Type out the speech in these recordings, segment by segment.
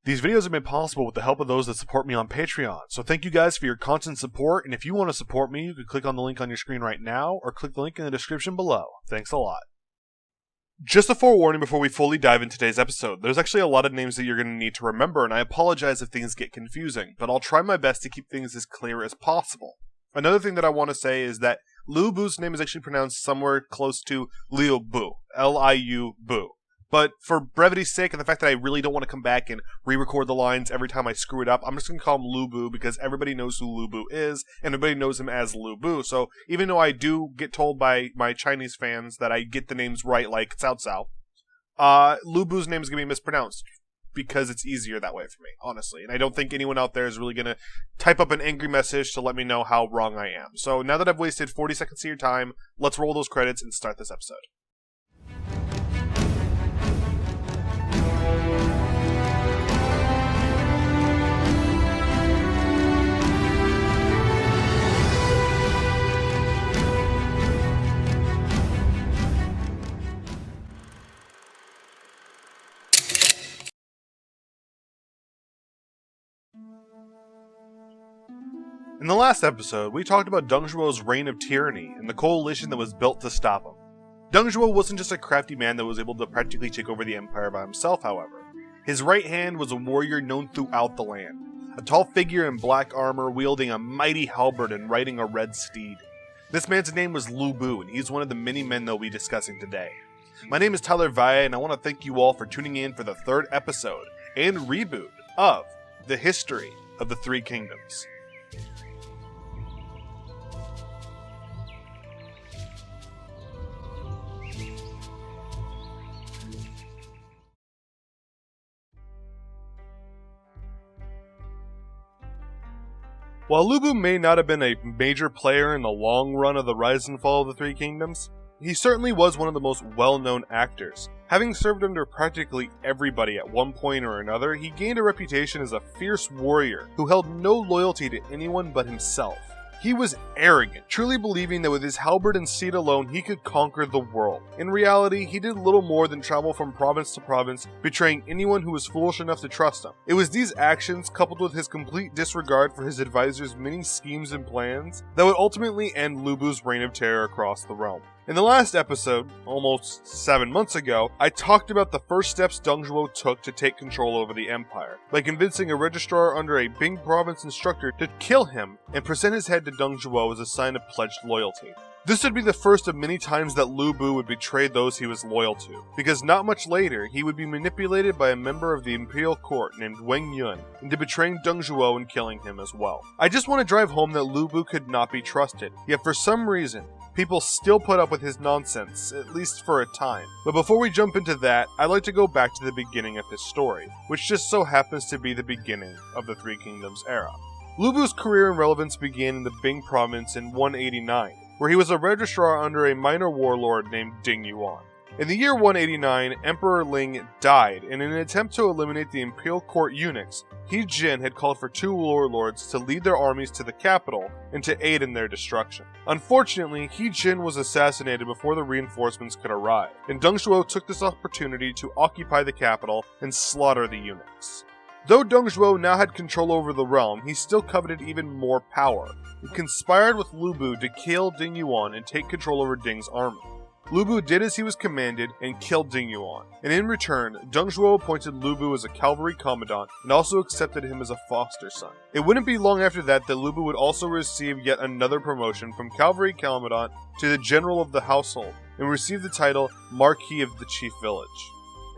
These videos are made possible with the help of those that support me on Patreon, so thank you guys for your constant support, and if you want to support me, you can click on the link on your screen right now, or click the link in the description below. Thanks a lot. Just a forewarning before we fully dive into today's episode, there's actually a lot of names that you're going to need to remember, and I apologize if things get confusing, but I'll try my best to keep things as clear as possible. Another thing that I want to say is that Lu Bu's name is actually pronounced somewhere close to Liu Bu, L-I-U Bu. But for brevity's sake and the fact that I really don't want to come back and re-record the lines every time I screw it up, I'm just going to call him Lu Bu because everybody knows who Lu Bu is, and everybody knows him as Lu Bu. So even though I do get told by my Chinese fans that I get the names right like Cao Cao, Lu Bu's name is going to be mispronounced because it's easier that way for me, honestly. And I don't think anyone out there is really going to type up an angry message to let me know how wrong I am. So now that I've wasted 40 seconds of your time, let's roll those credits and start this episode. In the last episode, we talked about Deng Zhuo's reign of tyranny and the coalition that was built to stop him. Deng Zhuo wasn't just a crafty man that was able to practically take over the empire by himself, however. His right hand was a warrior known throughout the land, a tall figure in black armor wielding a mighty halberd and riding a red steed. This man's name was Lu Bu, and he's one of the many men that we'll be discussing today. My name is Tyler Valle, and I want to thank you all for tuning in for the third episode and reboot of the history of the Three Kingdoms. While Lu Bu may not have been a major player in the long run of the rise and fall of the Three Kingdoms, he certainly was one of the most well-known actors. Having served under practically everybody at one point or another, he gained a reputation as a fierce warrior who held no loyalty to anyone but himself. He was arrogant, truly believing that with his halberd and steed alone he could conquer the world. In reality, he did little more than travel from province to province, betraying anyone who was foolish enough to trust him. It was these actions, coupled with his complete disregard for his advisors' many schemes and plans, that would ultimately end Lu Bu's reign of terror across the realm. In the last episode, almost 7 months ago, I talked about the first steps Deng Zhuo took to take control over the empire, by convincing a registrar under a Bing province instructor to kill him and present his head to Deng Zhuo as a sign of pledged loyalty. This would be the first of many times that Lu Bu would betray those he was loyal to, because not much later, he would be manipulated by a member of the imperial court named Wang Yun into betraying Deng Zhuo and killing him as well. I just want to drive home that Lu Bu could not be trusted, yet for some reason, people still put up with his nonsense, at least for a time. But before we jump into that, I'd like to go back to the beginning of his story, which just so happens to be the beginning of the Three Kingdoms era. Lu Bu's career and relevance began in the Bing province in 189, where he was a registrar under a minor warlord named Ding Yuan. In the year 189, Emperor Ling died, and in an attempt to eliminate the imperial court eunuchs, He Jin had called for two warlords to lead their armies to the capital and to aid in their destruction. Unfortunately, He Jin was assassinated before the reinforcements could arrive, and Deng Zhuo took this opportunity to occupy the capital and slaughter the eunuchs. Though Deng Zhuo now had control over the realm, he still coveted even more power. He conspired with Lu Bu to kill Ding Yuan and take control over Ding's army. Lu Bu did as he was commanded and killed Ding Yuan, and in return, Deng Zhuo appointed Lu Bu as a cavalry commandant and also accepted him as a foster son. It wouldn't be long after that Lu Bu would also receive yet another promotion from cavalry commandant to the general of the household, and receive the title Marquis of the Chief Village.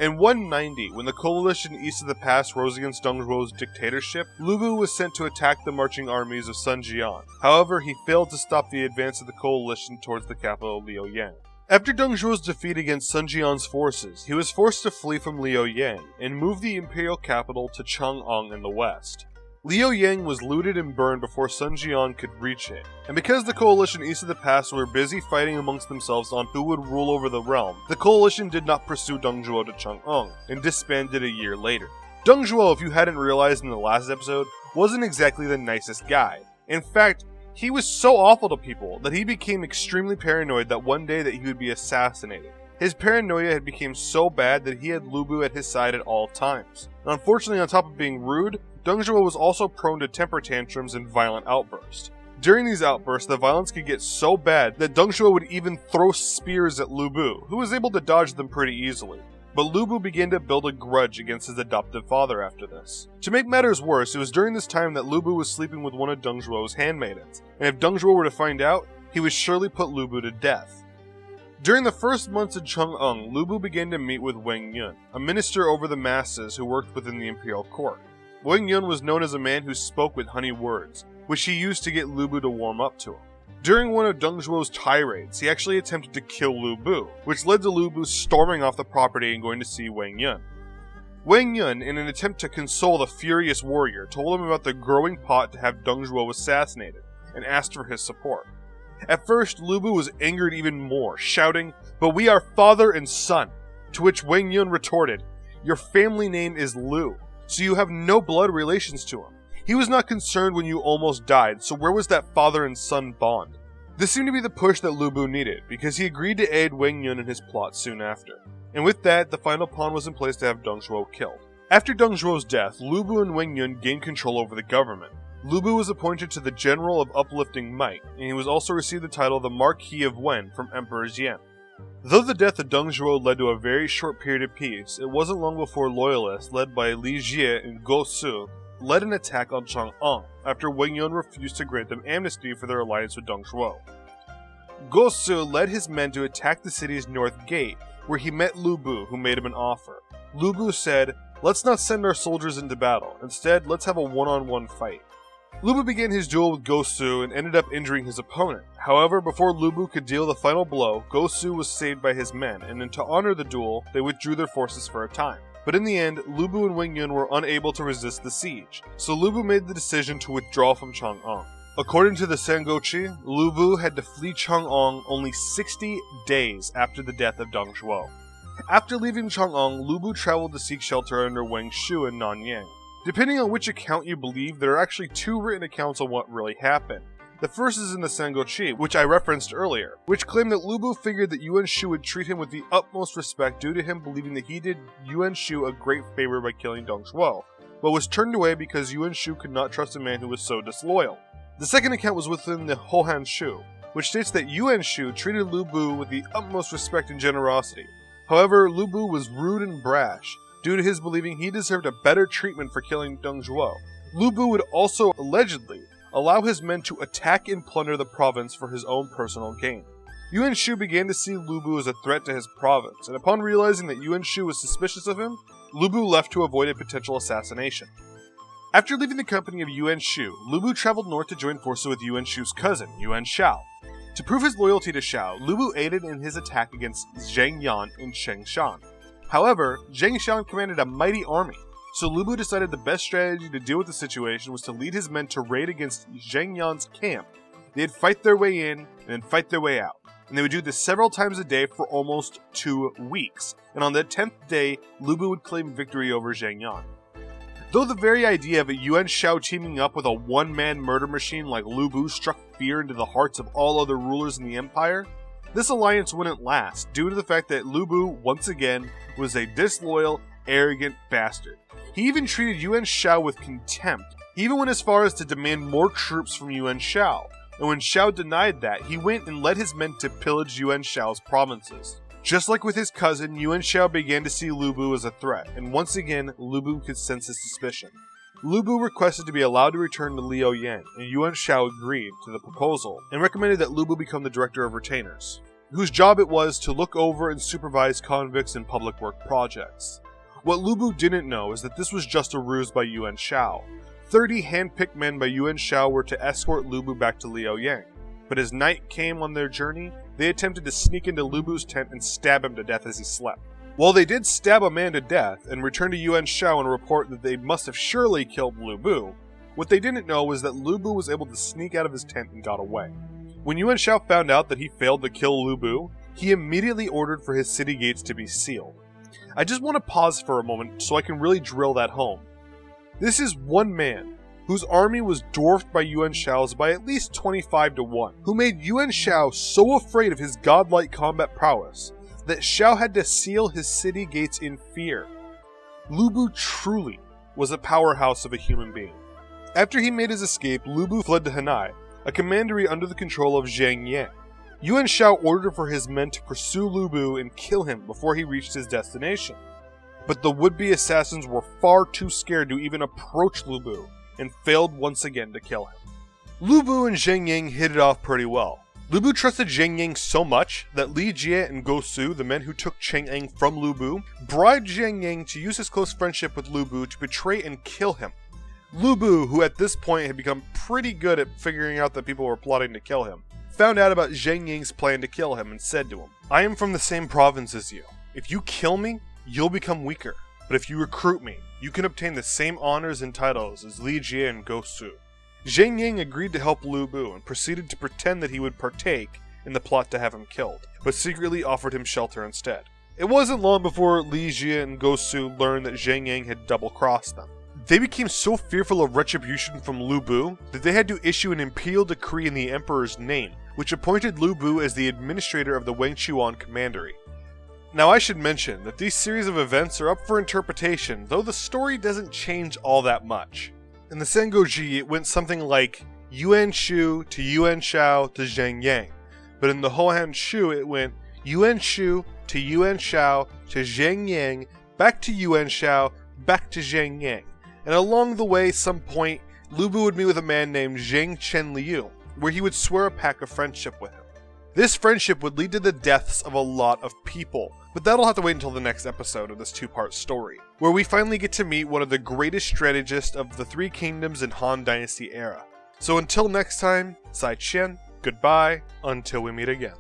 In 190, when the coalition east of the pass rose against Deng Zhuo's dictatorship, Lu Bu was sent to attack the marching armies of Sun Jian. However, he failed to stop the advance of the coalition towards the capital Liaoyang. After Deng Zhuo's defeat against Sun Jian's forces, he was forced to flee from Liaoyang and move the imperial capital to Chang'an in the west. Liaoyang was looted and burned before Sun Jian could reach it, and because the coalition east of the pass were busy fighting amongst themselves on who would rule over the realm, the coalition did not pursue Deng Zhuo to Chang'an, and disbanded a year later. Deng Zhuo, if you hadn't realized in the last episode, wasn't exactly the nicest guy. In fact, he was so awful to people that he became extremely paranoid that one day that he would be assassinated. His paranoia had become so bad that he had Lu Bu at his side at all times. And unfortunately, on top of being rude, Deng Zhuo was also prone to temper tantrums and violent outbursts. During these outbursts, the violence could get so bad that Deng Zhuo would even throw spears at Lu Bu, who was able to dodge them pretty easily. But Lu Bu began to build a grudge against his adoptive father after this. To make matters worse, it was during this time that Lu Bu was sleeping with one of Deng Zhuo's handmaidens, and if Deng Zhuo were to find out, he would surely put Lu Bu to death. During the first months of Chang'an, Lu Bu began to meet with Wang Yun, a minister over the masses who worked within the imperial court. Wang Yun was known as a man who spoke with honey words, which he used to get Lu Bu to warm up to him. During one of Deng Zhuo's tirades, he actually attempted to kill Lu Bu, which led to Lu Bu storming off the property and going to see Wang Yun. Wang Yun, in an attempt to console the furious warrior, told him about the growing plot to have Deng Zhuo assassinated, and asked for his support. At first, Lu Bu was angered even more, shouting, "But we are father and son," to which Wang Yun retorted, "Your family name is Lu, so you have no blood relations to him. He was not concerned when you almost died, so where was that father and son bond?" This seemed to be the push that Lu Bu needed, because he agreed to aid Wang Yun in his plot soon after. And with that, the final pawn was in place to have Deng Zhuo killed. After Deng Zhuo's death, Lu Bu and Wang Yun gained control over the government. Lu Bu was appointed to the General of Uplifting Might, and he was also received the title the Marquis of Wen from Emperor Xi'an. Though the death of Deng Zhuo led to a very short period of peace, it wasn't long before loyalists, led by Li Jie and Guo Su, led an attack on Chang'an, after Wang Yun refused to grant them amnesty for their alliance with Deng Zhuo. Guo Su led his men to attack the city's north gate, where he met Lu Bu, who made him an offer. Lu Bu said, "Let's not send our soldiers into battle, instead let's have a one-on-one fight." Lu Bu began his duel with Guo Su and ended up injuring his opponent. However, before Lu Bu could deal the final blow, Guo Su was saved by his men, and to honor the duel, they withdrew their forces for a time. But in the end, Lu Bu and Wang Yun were unable to resist the siege, so Lu Bu made the decision to withdraw from Chang'an. According to the Sengochi, Lu Bu had to flee Chang'an only 60 days after the death of Deng Zhuo. After leaving Chang'an, Lu Bu traveled to seek shelter under Wang Shu in Nanyang. Depending on which account you believe, there are actually two written accounts on what really happened. The first is in the Sengochi, which I referenced earlier, which claimed that Lu Bu figured that Yuan Shao would treat him with the utmost respect due to him believing that he did Yuan Shao a great favor by killing Deng Zhuo, but was turned away because Yuan Shao could not trust a man who was so disloyal. The second account was within the Hohan Shu, which states that Yuan Shao treated Lu Bu with the utmost respect and generosity. However, Lu Bu was rude and brash, due to his believing he deserved a better treatment for killing Deng Zhuo. Lu Bu would also, allegedly, allow his men to attack and plunder the province for his own personal gain. Yuan Shao began to see Lu Bu as a threat to his province, and upon realizing that Yuan Shao was suspicious of him, Lu Bu left to avoid a potential assassination. After leaving the company of Yuan Shao, Lu Bu traveled north to join forces with Yuan Shao's cousin, Yuan Shao. To prove his loyalty to Shao, Lu Bu aided in his attack against Zhang Yan and Chang'an. However, Zhang Xian commanded a mighty army, so Lu Bu decided the best strategy to deal with the situation was to lead his men to raid against Zhang Yan's camp. They'd fight their way in, and then fight their way out, and they would do this several times a day for almost 2 weeks, and on the 10th day, Lu Bu would claim victory over Zhang Yan. Though the very idea of a Yuan Shao teaming up with a one-man murder machine like Lu Bu struck fear into the hearts of all other rulers in the empire, this alliance wouldn't last, due to the fact that Lu Bu, once again, was a disloyal, arrogant bastard. He even treated Yuan Shao with contempt. He even went as far as to demand more troops from Yuan Shao, and when Shao denied that, he went and led his men to pillage Yuan Shao's provinces. Just like with his cousin, Yuan Shao began to see Lu Bu as a threat, and once again, Lu Bu could sense his suspicion. Lu Bu requested to be allowed to return to Liaoyang, and Yuan Shao agreed to the proposal, and recommended that Lu Bu become the director of retainers, whose job it was to look over and supervise convicts and public work projects. What Lu Bu didn't know is that this was just a ruse by Yuan Shao. 30 hand-picked men by Yuan Shao were to escort Lu Bu back to Liaoyang, but as night came on their journey, they attempted to sneak into Lu Bu's tent and stab him to death as he slept. While they did stab a man to death and return to Yuan Shao and report that they must have surely killed Lu Bu, what they didn't know was that Lu Bu was able to sneak out of his tent and got away. When Yuan Shao found out that he failed to kill Lu Bu, he immediately ordered for his city gates to be sealed. I just want to pause for a moment so I can really drill that home. This is one man, whose army was dwarfed by Yuan Shao's by at least 25 to 1, who made Yuan Shao so afraid of his godlike combat prowess that Shao had to seal his city gates in fear. Lu Bu truly was a powerhouse of a human being. After he made his escape, Lu Bu fled to Hanai, a commandery under the control of Zhang Yang. Yuan Shao ordered for his men to pursue Lu Bu and kill him before he reached his destination. But the would-be assassins were far too scared to even approach Lu Bu, and failed once again to kill him. Lu Bu and Zhang Yang hit it off pretty well. Lu Bu trusted Zhang Yang so much that Li Jie and Go Su, the men who took Chang'an from Lu Bu, bribed Zhang Yang to use his close friendship with Lu Bu to betray and kill him. Lu Bu, who at this point had become pretty good at figuring out that people were plotting to kill him, found out about Zhang Yang's plan to kill him and said to him, "I am from the same province as you. If you kill me, you'll become weaker. But if you recruit me, you can obtain the same honors and titles as Li Jie and Go Su." Zhang Yang agreed to help Lu Bu and proceeded to pretend that he would partake in the plot to have him killed, but secretly offered him shelter instead. It wasn't long before Li Jie and Go Su learned that Zhang Yang had double-crossed them. They became so fearful of retribution from Lu Bu that they had to issue an imperial decree in the emperor's name, which appointed Lu Bu as the administrator of the Wangchuan commandery. Now I should mention that these series of events are up for interpretation, though the story doesn't change all that much. In the Sengoji, it went something like Yuan Shu to Yuan Shao to Zhang Yang, but in the Hohan Shu it went Yuan Shu to Yuan Shao to Zhang Yang, back to Yuan Shao, back to Zhang Yang, and along the way some point, Lu Bu would meet with a man named Zhang Chen Liu, where he would swear a pact of friendship with him. This friendship would lead to the deaths of a lot of people, but that'll have to wait until the next episode of this two-part story, where we finally get to meet one of the greatest strategists of the Three Kingdoms and Han Dynasty era. So until next time, Sai Chen, goodbye, until we meet again.